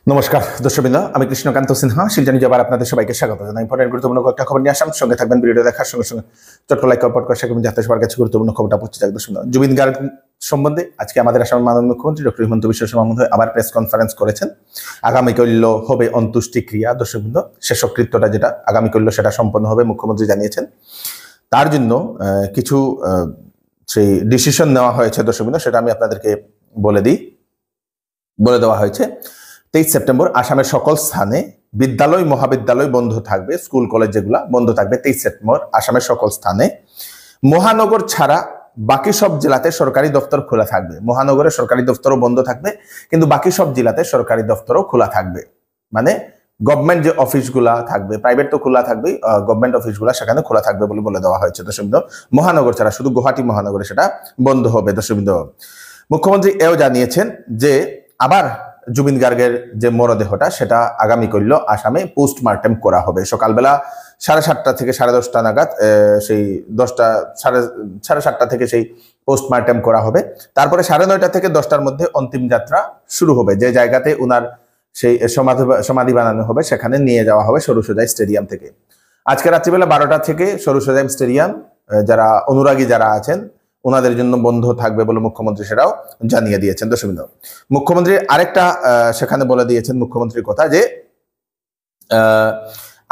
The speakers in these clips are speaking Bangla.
নমস্কার দর্শকবৃন্দ, আমি কৃষ্ণকান্ত সিনহা শিলচর নিউজে আবার আপনাদের সবাইকে স্বাগত জানাই। ইম্পর্টেন্ট গুরুত্বপূর্ণ কয়েকটা খবর নিয়ে আসলাম, সঙ্গে থাকবেন। ভিডিও দেখার সঙ্গে সঙ্গে চট্ট লাইক কমেন্ট করে শেখাবেন যাতে সবার কাছে গুরুত্বপূর্ণ খবরটা পৌঁছে যায়। দর্শক, জুবিন গার্গ সম্বন্ধে আজকে আমাদের আসামের মাননীয় মুখ্যমন্ত্রী ডক্টর হিমন্ত বিশ্ব শর্মা মহোদয় আবার প্রেস কনফারেন্স করেছেন। আগামীকাল হবে অন্ত্যেষ্টিক্রিয়া। দর্শকবৃন্দ, শেষকৃত্যটা যেটা আগামীকাল সেটা সম্পন্ন হবে মুখ্যমন্ত্রী জানিয়েছেন। তার জন্য কিছু সেই ডিসিশন নেওয়া হয়েছে দর্শকবৃন্দ, সেটা আমি আপনাদেরকে বলে দেওয়া হয়েছে। 23 সেপ্টেম্বর আসামের সকল স্থানে বিদ্যালয় মহাবিদ্যালয় বন্ধ থাকবে, স্কুল কলেজ যেগুলা বন্ধ থাকবে 23 সেপ্টেম্বর আসামের সকল স্থানে। মহানগর ছাড়া বাকি সব জেলাতে সরকারি দপ্তর খোলা থাকবে। মহানগরে সরকারি দপ্তরও বন্ধ থাকবে, কিন্তু বাকি সব জেলাতে সরকারি দপ্তরও খোলা থাকবে। মানে গভর্নমেন্ট যে অফিসগুলা থাকবে, প্রাইভেট তো খোলা থাকবেই, গভর্নমেন্ট অফিসগুলা সেখানে খোলা থাকবে বলে দেওয়া হয়েছে দর্শকবৃন্দ। মহানগর ছাড়া শুধু গুয়াহাটি মহানগরে সেটা বন্ধ হবে দর্শকবৃন্দ। মুখ্যমন্ত্রী এও জানিয়েছেন যে আবার জুবিন গার্গের যে মরদেহটা সেটা আগামীকাল আসামে পোস্টমার্টেম করা হবে। সকালবেলা 7:30 থেকে 10:30 নাগাদ সেই 7:30 থেকে সেই পোস্টমার্টেম করা হবে। তারপরে 9:30 থেকে 10টার মধ্যে অন্তিম যাত্রা শুরু হবে। যে জায়গাতে উনার সেই সমাধি বানানো হবে সেখানে নিয়ে যাওয়া হবে সরুসজাই স্টেডিয়াম থেকে। আজকে রাত্রিবেলা 12টা থেকে সরুসজাই স্টেডিয়াম যারা অনুরাগী যারা আছেন ওনাদের জন্য বন্ধ থাকবে বলে মুখ্যমন্ত্রী সেটাও জানিয়ে দিয়েছেন দর্শকবৃন্দ। মুখ্যমন্ত্রী আরেকটা সেখানে বলে দিয়েছেন মুখ্যমন্ত্রীর কথা যে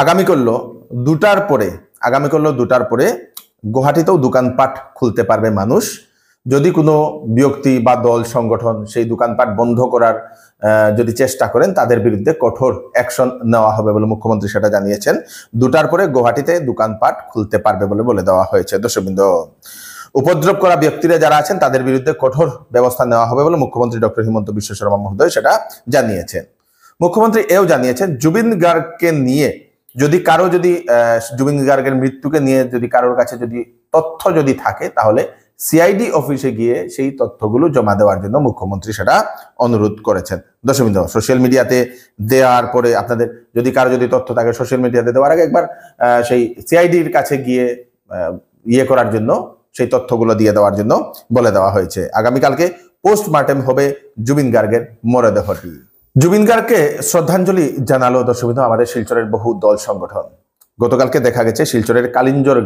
আগামীকাল 2টার পরে গুয়াহাটিতেও দোকানপাট খুলতে পারবে মানুষ। যদি কোনো ব্যক্তি বা দল সংগঠন সেই দোকানপাট বন্ধ করার যদি চেষ্টা করেন তাদের বিরুদ্ধে কঠোর অ্যাকশন নেওয়া হবে বলে মুখ্যমন্ত্রী সেটা জানিয়েছেন। 2টার পরে গুয়াহাটিতে দোকানপাট খুলতে পারবে বলে দেওয়া হয়েছে দর্শকবৃন্দ। উপদ্রব করা ব্যক্তিরা যারা আছেন তাদের বিরুদ্ধে কঠোর ব্যবস্থা নেওয়া হবে বলে মুখ্যমন্ত্রী ডক্টর হিমন্ত বিশ্ব শর্মা মহোদয় সেটা জানিয়েছেন। মুখ্যমন্ত্রী এও জানিয়েছেন জুবিন গার্গকে নিয়ে যদি জুবিন গার্গের মৃত্যুকে নিয়ে যদি কারোর কাছে যদি তথ্য যদি থাকে তাহলে সিআইডি অফিসে গিয়ে সেই তথ্যগুলো জমা দেওয়ার জন্য মুখ্যমন্ত্রী সেটা অনুরোধ করেছেন দর্শকবৃন্দ। সোশ্যাল মিডিয়াতে দেওয়ার পরে আপনাদের যদি কারো যদি তথ্য থাকে সোশ্যাল মিডিয়াতে দেওয়ার আগে একবার সেই সিআইডির কাছে গিয়ে করার জন্য সেই তথ্যগুলো দিয়ে দেওয়ার জন্য বলে দেওয়া হয়েছে। আগামীকালকে পোস্টমার্টেম হবে জুবিন গার্গের মরদেহটি। জুবিন গার্গকে শ্রদ্ধাঞ্জলি জানালো দর্শকবৃন্দ আমাদের শিলচরের বহু দল সংগঠন। গতকালকে দেখা গেছে শিলচরের কালিঞ্জর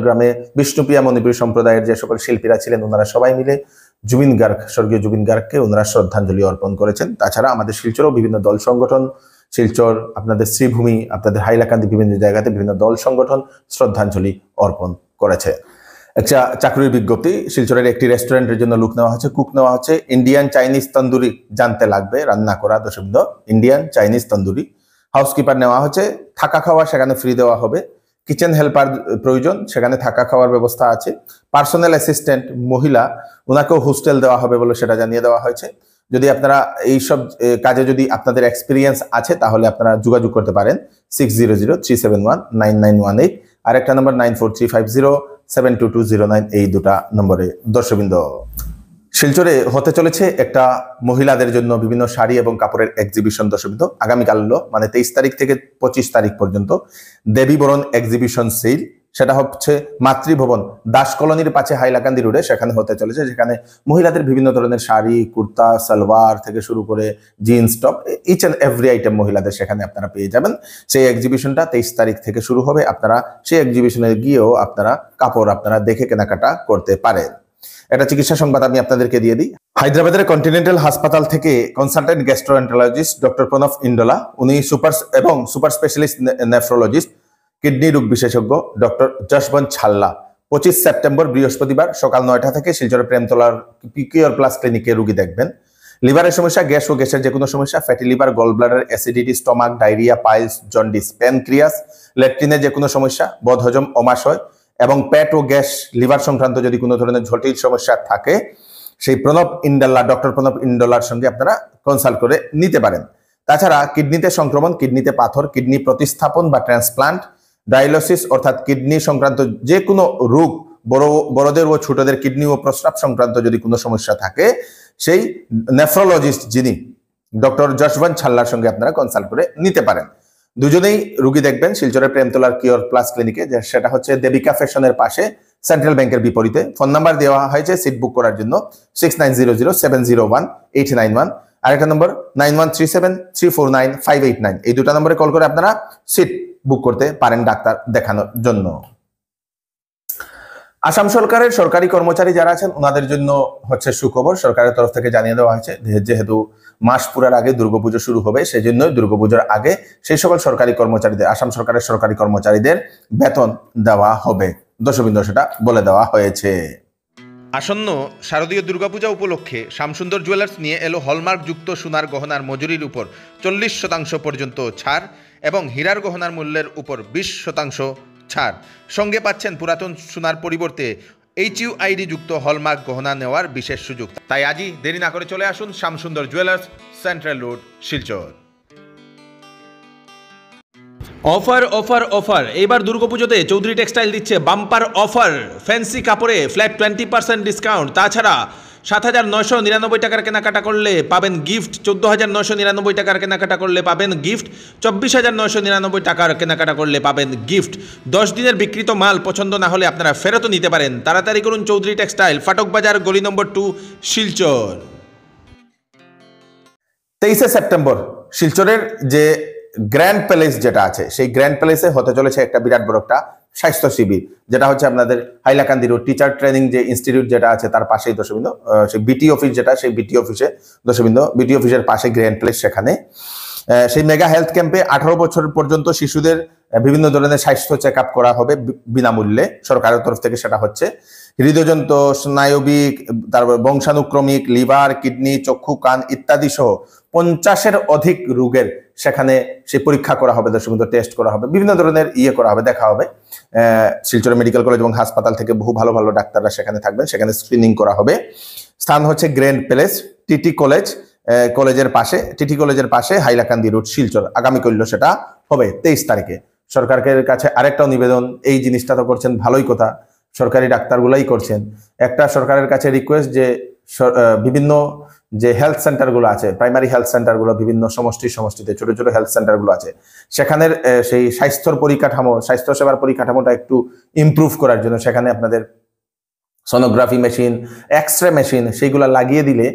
গ্রামে বিষ্ণুপ্রিয়া মণিপুরী সম্প্রদায়ের যে সকল শিল্পীরা ছিলেন ওনারা সবাই মিলে স্বর্গীয় জুবিন গার্গকে ওনারা শ্রদ্ধাঞ্জলি অর্পণ করেছেন। তাছাড়া আমাদের শিলচরেও বিভিন্ন দল সংগঠন, শিলচর, আপনাদের শ্রীভূমি, আপনাদের হাইলাকান্দি, বিভিন্ন জায়গাতে বিভিন্ন দল সংগঠন শ্রদ্ধাঞ্জলি অর্পন করেছে। একটা চাকরির বিজ্ঞপ্তি, শিলচরের একটি রেস্টুরেন্টের জন্য কুক নেওয়া হচ্ছে। ইন্ডিয়ান চাইনিজ তন্দুরি জানতে লাগবে রান্না করা দর্শকবৃন্দ। Indian Chinese tandoori. হাউসকিপার নেওয়া হচ্ছে, থাকা খাওয়া সেখানে ফ্রি দেওয়া হবে। কিচেন হেল্পার প্রয়োজন, সেখানে থাকা খাওয়ার ব্যবস্থা আছে। পার্সোনাল অ্যাসিস্ট্যান্ট মহিলা, ওনাকেও হোস্টেল দেওয়া হবে বলে সেটা জানিয়ে দেওয়া হয়েছে। যদি আপনারা এইসব কাজে যদি আপনাদের এক্সপিরিয়েন্স আছে তাহলে আপনারা যোগাযোগ করতে পারেন 6003719918, আর একটা নম্বর 9435072209, এই দুটা নম্বরে দর্শকবৃন্দ। শিলচরে হতে চলেছে একটা মহিলাদের জন্য বিভিন্ন শাড়ি এবং কাপড়ের এক্সিবিশন দর্শকবৃন্দ। আগামীকাল মানে 23 তারিখ থেকে 25 তারিখ পর্যন্ত দেবীবরণ এক্সিবিশন সেল, সেটা হচ্ছে মাতৃভবন দাস কলোনির পাশে হাইলাকান্দি রোডে, সেখানে হতে চলেছে। যেখানে মহিলাদের বিভিন্ন ধরনের শাড়ি, কুর্তা, সালোয়ার থেকে শুরু করে jeans, top, each and every item মহিলাদের সেখানে আপনারা পেয়ে যাবেন। সেই এক্সিবিশনটা 23 তারিখ থেকে শুরু হবে। আপনারা সেই এক্সিবিশনে গিয়েও আপনারা কাপড় আপনারা দেখে কেনাকাটা করতে পারেন। একটা চিকিৎসা সংবাদ আমি আপনাদেরকে দিয়ে দিই। হায়দ্রাবাদের কন্টিনেন্টাল হাসপাতাল থেকে কনসালটেন্ট গ্যাস্ট্রোএন্টারোলজিস্ট ডক্টর প্রণব ইন্ডোলা, উনি সুপার স্পেশালিস্ট নেফ্রোলজিস্ট, কিডনি রোগ বিশেষজ্ঞ ডক্টর যশবন্ত ছাল্লা 25 সেপ্টেম্বর বৃহস্পতিবার সকাল 9টা থেকে শিলচরের প্রেমতলার পিকিওর প্লাস ক্লিনিকে রোগী দেখবেন। লিভারের সমস্যা, গ্যাস ও গ্যাসের যে কোনো সমস্যা, fatty liver, gall bladder, acidity, stomach, diarrhoea, piles, jaundice, pancreas, ল্যাট্রিনের যে কোনো সমস্যা, বদহজম, অমাশয় এবং পেট ও গ্যাস, লিভার সংক্রান্ত যদি কোনো ধরনের জটিল সমস্যা থাকে সেই ডক্টর প্রণব ইন্ডোলার সঙ্গে আপনারা কনসাল্ট করে নিতে পারেন। তাছাড়া কিডনিতে সংক্রমণ, কিডনিতে পাথর, কিডনি প্রতিস্থাপন বা ট্রান্সপ্লান্ট, ডায়ালিসিস অর্থাৎ কিডনি সংক্রান্ত যে কোনো রোগ, বড়দের ও ছোটদের কিডনি ও প্রস্রাব সংক্রান্ত যদি কোনো সমস্যা থাকে সেই নেফ্রোলজিস্ট যিনি ডক্টর যশবন্ত ছাল্লার সঙ্গে আপনারা কনসাল্ট করে নিতে পারেন। দুজনেই রোগী দেখবেন শিলচরের প্রেমতলার কিওর প্লাস ক্লিনিকে, সেটা হচ্ছে দেবিকা ফ্যাশনের পাশে, সেন্ট্রাল ব্যাংকের বিপরীতে। ফোন নাম্বার দেওয়া হয়েছে সিট বুক করার জন্য 6900701891। আরেকটা নম্বর 9137349589, এই দুটো নম্বরে কল করে আপনারা সিট বুক করতে পারেন ডাক্তার দেখানোর জন্য। আসাম সরকারের সরকারি কর্মচারী যারা আছেন ওনাদের জন্য হচ্ছে সুখবর, সরকারের তরফ থেকে জানিয়ে দেওয়া হয়েছে যেহেতু মাস পুরার আগে দুর্গাপুজো শুরু হবে, সেই জন্য দুর্গাপুজোর আগে সেই সকল সরকারি কর্মচারীদের, আসাম সরকারের সরকারি কর্মচারীদের বেতন দেওয়া হবে। দর্শকবৃন্দ সেটা বলে দেওয়া হয়েছে। আসন্ন শারদীয় দুর্গাপূজা উপলক্ষে শ্যামসুন্দর জুয়েলার্স নিয়ে এলো হলমার্কযুক্ত সোনার গহনার মজুরির উপর 40% পর্যন্ত ছাড় এবং হীরার গহনার মূল্যের উপর 20% ছাড়। সঙ্গে পাচ্ছেন পুরাতন সোনার পরিবর্তে HUID যুক্ত হলমার্ক গহনা নেওয়ার বিশেষ সুযোগ। তাই আজই দেরি না করে চলে আসুন Shyamsundar jewellers, central road, Silchar. Offer offer offer, এইবার দুর্গাপুজোতে চৌধুরী টেক্সটাইল দিচ্ছে বাম্পার অফার। ফ্যান্সি কাপড়ে ফ্ল্যাট 20% ডিসকাউন্ট, তাছাড়া 7,999 টাকার কেনাকাটা করলে পাবেন গিফট, 14,999 টাকার কেনাকাটা করলে পাবেন গিফট, 24,999 টাকার কেনাকাটা করলে পাবেন গিফট। 10 দিনের বিক্রিত মাল পছন্দ না হলে আপনারা ফেরতও নিতে পারেন। তাড়াতাড়ি করুন, চৌধুরী টেক্সটাইল, ফাটক বাজার, গলি নম্বর 2, শিলচর। 23 সেপ্টেম্বর শিলচরের যে গ্র্যান্ড প্যালেস যেটা আছে, সেই গ্র্যান্ড প্যালেসে হতে চলেছে একটা বিরাট বড় একটা স্বাস্থ্য শিবির, যেটা হচ্ছে আপনাদের হাইলাকান্দি রোড টিচার ট্রেনিং যে ইনস্টিটিউট যেটা আছে তার পাশেই দর্শকবৃন্দ, সেই বিটি অফিস যেটা, সেই বিটি অফিসে দর্শকবৃন্দ, বিটি অফিসের পাশে গ্র্যান্ড প্যালেস। সেখানে সেই মেগা হেলথ ক্যাম্পে 18 বছর পর্যন্ত শিশুদের বিভিন্ন ধরনের স্বাস্থ্য চেক আপ করা হবে বিনামূল্যে, সরকারের তরফ থেকে সেটা হচ্ছে। হৃদযন্ত্র, স্নায়বিক, তারপর বংশানুক্রমিক, লিভার, কিডনি, চক্ষু, কান ইত্যাদি সহ 50-এর অধিক রোগের সেখানে সেই পরীক্ষা করা হবে দর্শকবৃন্দ, টেস্ট করা হবে, বিভিন্ন ধরনের করা হবে, দেখা হবে। শিলচর মেডিকেল কলেজ এবং হাসপাতাল থেকে বহু ভালো ভালো ডাক্তাররা সেখানে থাকবেন, সেখানে স্ক্রিনিং করা হবে। স্থান হচ্ছে গ্র্যান্ড প্যালেস, টিটি কলেজের পাশে, টিটি কলেজের পাশে, হাইলাকান্দি রোড, শিলচর। আগামীকাল সেটা হবে 23 তারিখে। সরকারের কাছে আরেকটাও নিবেদন, এই জিনিসটা তো করছেন ভালোই কথা, সরকারি ডাক্তারগুলাই করছেন, একটা সরকারের কাছে রিকোয়েস্ট যে বিভিন্ন যে হেলথ সেন্টারগুলো আছে, প্রাইমারি হেলথ সেন্টারগুলো, বিভিন্ন সমষ্টিতে ছোট ছোট হেলথ সেন্টারগুলো আছে, সেখানের সেই স্বাস্থ্য সেবার পরিকাঠামোটা একটু ইমপ্রুভ করার জন্য সেখানে আপনাদের সোনোগ্রাফি মেশিন, এক্সরে মেশিন সেইগুলা লাগিয়ে দিলে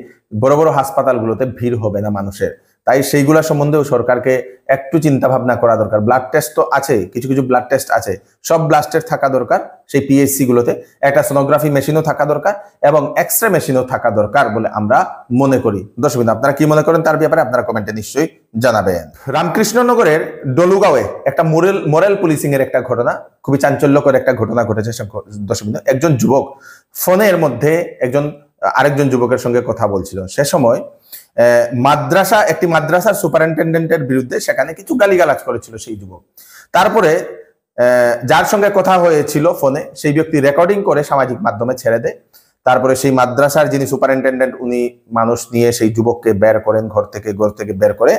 বড় বড় হাসপাতালগুলোতে ভিড় হবে না মানুষের। তাই সেইগুলা সম্বন্ধেও সরকারকে একটু চিন্তা ভাবনা করা দরকার। ব্লাড টেস্ট তো আছে, কিছু কিছু ব্লাড টেস্ট আছে, সব ব্লাড টেস্ট থাকা দরকার সেই পিএইচসি গুলোতে। একটা সোনোগ্রাফি মেশিনও থাকা দরকার এবং এক্সরে মেশিনও থাকা দরকার বলে আমরা মনে করি। দর্শকবৃন্দ, আপনারা কি মনে করেন তার ব্যাপারে আপনারা কমেন্টে নিশ্চয়ই জানাবেন। রামকৃষ্ণনগরের ডলুগাঁওয়ে একটা মোরাল পুলিশিং এর একটা ঘটনা, খুবই চাঞ্চল্যকর একটা ঘটনা ঘটেছে দর্শকবৃন্দ। একজন যুবক ফোনের মধ্যে আরেকজন যুবকের সঙ্গে কথা বলছিল। সে সময় একটি মাদ্রাসার সুপারিনটেন্ডেন্টের বিরুদ্ধে সেখানে কিছু গালিগালাজ করেছিল সেই যুবক। তারপরে যার সঙ্গে কথা হয়েছিল ফোনে, সেই ব্যক্তি রেকর্ডিং করে সামাজিক মাধ্যমে ছেড়ে দেয়। তারপরে সেই মাদ্রাসার যিনি সুপারিনটেন্ডেন্ট উনি মানুষ নিয়ে সেই যুবককে বের করেন, ঘর থেকে বের করে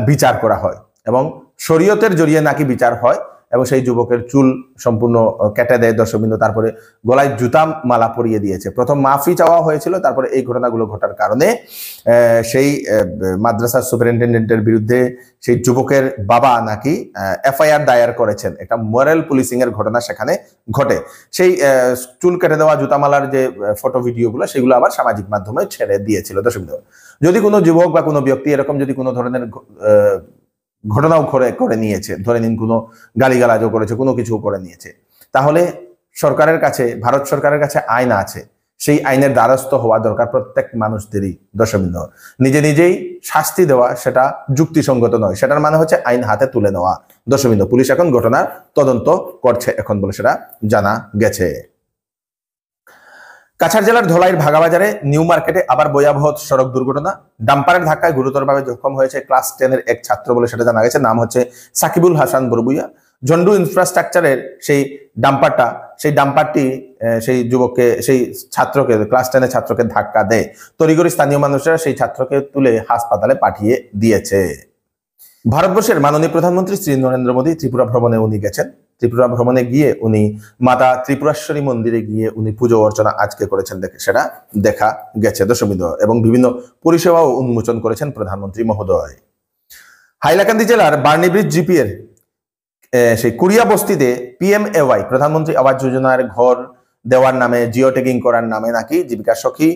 বিচার করা হয় এবং শরীয়তের জড়িয়ে নাকি বিচার হয় এবং সেই যুবকের চুল সম্পূর্ণ কেটে দেয় দর্শকবৃন্দ। তারপরে গলায় জুতা মালা পরিয়ে দিয়েছে। প্রথম মাফি চাওয়া হয়েছিল, তারপরে এই ঘটনাগুলো ঘটার কারণে সেই মাদ্রাসার সুপারিনটেন্ডেন্টের বিরুদ্ধে সেই যুবকের বাবা নাকি এফআইআর দায়ের করেছেন। একটা মোরাল পুলিশিং এর ঘটনা সেখানে ঘটে। সেই চুল কেটে দেওয়া জুতামালার যে ফটো ভিডিওগুলো সেগুলো আবার সামাজিক মাধ্যমে ছেড়ে দিয়েছিল দর্শকবৃন্দ। যদি কোনো যুবক বা কোনো ব্যক্তি এরকম যদি কোনো ধরনের ঘটনাও করে নিয়েছে, ধরে নিন কোনো গালিগালাজও করেছে, কোনো কিছু করে নিয়েছে, তাহলে সরকারের কাছে, ভারত সরকারের কাছে আইন আছে, সেই আইনের দ্বারস্থ হওয়া দরকার প্রত্যেক মানুষদেরই দর্শকবৃন্দ। নিজেই শাস্তি দেওয়া সেটা যুক্তিসঙ্গত নয়, সেটার মানে হচ্ছে আইন হাতে তুলে নেওয়া দর্শকবৃন্দ। পুলিশ এখন ঘটনার তদন্ত করছে এখন বলে সেটা জানা গেছে। কাছাড় জেলার ধলাইয়ের ভাগাবাজারে নিউ মার্কেটে আবার ভয়াবহ সড়ক দুর্ঘটনা। ডাম্পারের ধাক্কায় গুরুতরভাবে জখম হয়েছে ক্লাস 10-এর এক ছাত্র বলে সেটা জানা গেছে। নাম হচ্ছে সাকিবুল হাসান বরবুইয়া। ঝন্ডু ইনফ্রাস্ট্রাকচারের সেই ডাম্পারটি সেই যুবককে, সেই ছাত্রকে, ক্লাস 10-এর ছাত্রকে ধাক্কা দেয়। তড়িঘড়ি স্থানীয় মানুষরা সেই ছাত্রকে তুলে হাসপাতালে পাঠিয়ে দিয়েছে। ভারতবর্ষের মাননীয় প্রধানমন্ত্রী শ্রী নরেন্দ্র মোদী ত্রিপুরা ভ্রমণে উনি গেছেন। ত্রিপুরা ভ্রমণে গিয়ে উনি মাতা ত্রিপুরাশ্বরী মন্দিরে গিয়ে উনি পুজো অর্চনা আজকে করেছেন, সেটা দেখা গেছে দর্শকবৃন্দ, এবং বিভিন্ন পরিষেবাও উন্মোচন করেছেন প্রধানমন্ত্রী মহোদয়। হাইলাকান্দি জেলার বার্নি ব্রিজ জিপি এর সেই কুড়িয়া বস্তিতে PMAY প্রধানমন্ত্রী আবাস যোজনার ঘর দেওয়ার নামে, জিও ট্যাগিং করার নামে নাকি জীবিকা সখী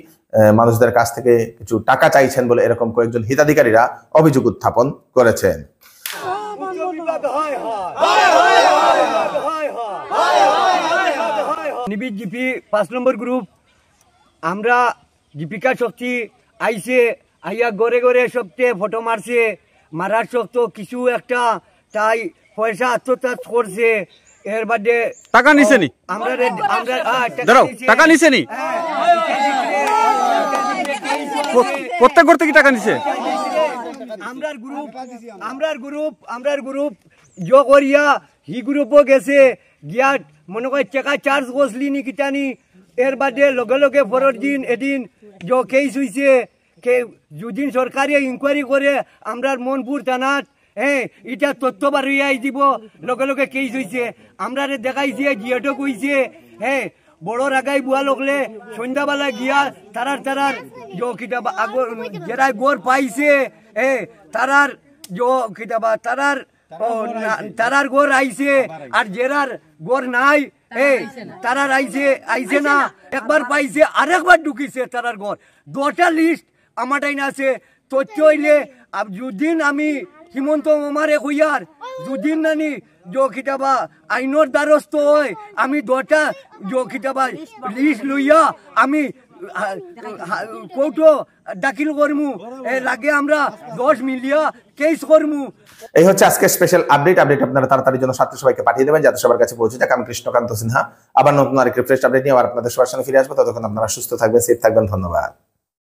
মানুষদের কাছ থেকে কিছু টাকা চাইছেন বলে এরকম কয়েকজন হিতাধিকারীরা অভিযোগ উত্থাপন করেছেন। নিবিড় জিপি 5 নম্বর গ্রুপ আমরা দীপিকা শক্তি আইসে আইয়া গড়ে গড়ে সবচেয়ে ফটো মারছে, মারার শক্ত কিছু একটা তাই পয়সা আত্মসাৎ করছে। এর বাদে টাকা নিছেনি আমরা টাকা নিছেনি প্রত্যেক করতে কি টাকা নিছে? আমরার গ্রুপ জো করিয়া হি গ্রুপও গেছে গিয়া মনে করে টাকা চার্জ করছলি নি কিটানি। এর বাদে লগে লগে পরের দিন এদিন জো কেস হইছে, যদিন সরকারি ইনকোয়ারি করে আমরার মনপুর থানাত এটা তথ্য বাড়িয়াই দিব, লগে লগে কেস হইছে। আমরা দেখাইছে জিয়াটো কইছে বড় রাগাই বুয়া লগলে সন্ধ্যাবেলা গিয়া তারার কিতাবা যারা গোর পাইছে তারার কিতাবা তারার গোর আইছে, আর জেরার গোর নাই তারার আইছে না, একবার পাইছে আরেকবার ঢুকিছে তারার ঘর। 2টা লিস্ট আমার টাইন আছে। তথ্য হইলে যদিন আমি হিমন্ত মামারে কইয়ার যদিন নানি কিতাবা আইনের দ্বারস্থ হয় আমি 2টা কিতাবা লিস্ট লইয়া আমি কোর্টও দাখিল করমু, লাগে আমরা 10 মিলিয়া কেস করমু। এই হচ্ছে আজকে স্পেশাল আপডেট। আপনারা তাড়াতাড়ি জন্য সাথে সবাইকে পাঠিয়ে দেবেন যাতে সবার কাছে পৌঁছে যায়। আমি কৃষ্ণকান্ত সিনহা আবার নতুন আরেকটি ফ্রেশ আপডেট নিয়ে আবার আপনাদের সবার সঙ্গে ফিরে আসবো। ততক্ষণ আপনারা সুস্থ থাকবেন, সেফ থাকবেন। ধন্যবাদ।